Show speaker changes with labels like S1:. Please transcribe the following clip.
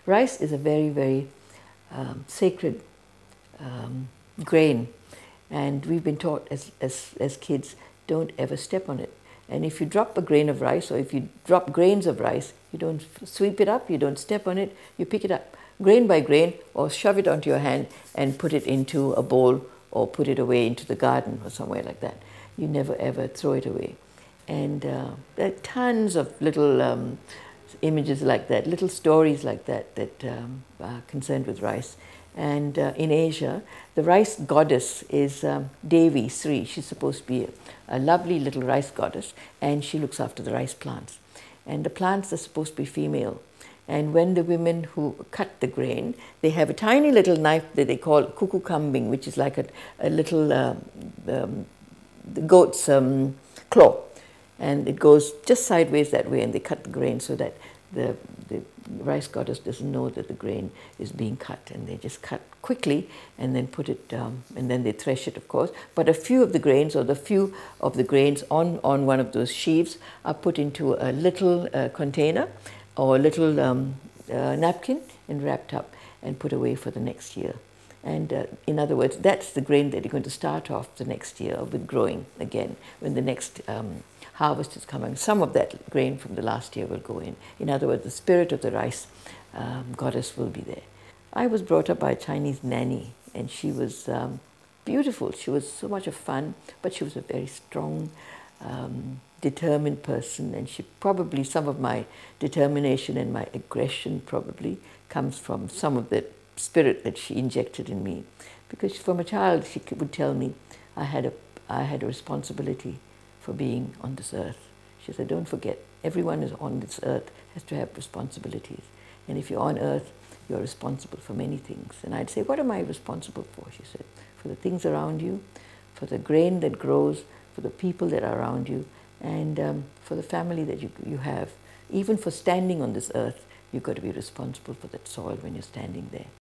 S1: Rice is a very, very sacred grain, and we've been taught as kids, don't ever step on it. And if you drop a grain of rice, or if you drop grains of rice, you don't sweep it up, you don't step on it, you pick it up grain by grain, or shove it onto your hand and put it into a bowl, or put it away into the garden or somewhere like that. You never ever throw it away. And there are tons of little images like that, little stories like that that are concerned with rice. And in Asia, the rice goddess is Devi Sri. She's supposed to be a lovely little rice goddess, and she looks after the rice plants. And the plants are supposed to be female. And when the women who cut the grain, they have a tiny little knife that they call kuku kambing, which is like a little the goat's claw. And it goes just sideways that way, and they cut the grain so that the rice goddess doesn't know that the grain is being cut, and they just cut quickly and then put it, and then they thresh it, of course. But a few of the grains, or the few of the grains on one of those sheaves, are put into a little container or a little napkin and wrapped up and put away for the next year. And in other words, that's the grain that you're going to start off the next year with growing again, when the next harvest is coming. Some of that grain from the last year will go in. In other words, the spirit of the rice goddess will be there. I was brought up by a Chinese nanny, and she was beautiful. She was so much of fun, but she was a very strong, determined person, and she probably, some of my determination and my aggression probably comes from some of the spirit that she injected in me. Because from a child, she would tell me I had a responsibility for being on this earth. She said, don't forget, everyone is on this earth has to have responsibilities. And if you're on earth, you're responsible for many things. And I'd say, what am I responsible for? She said, for the things around you, for the grain that grows, for the people that are around you, and for the family that you have. Even for standing on this earth, you've got to be responsible for that soil when you're standing there.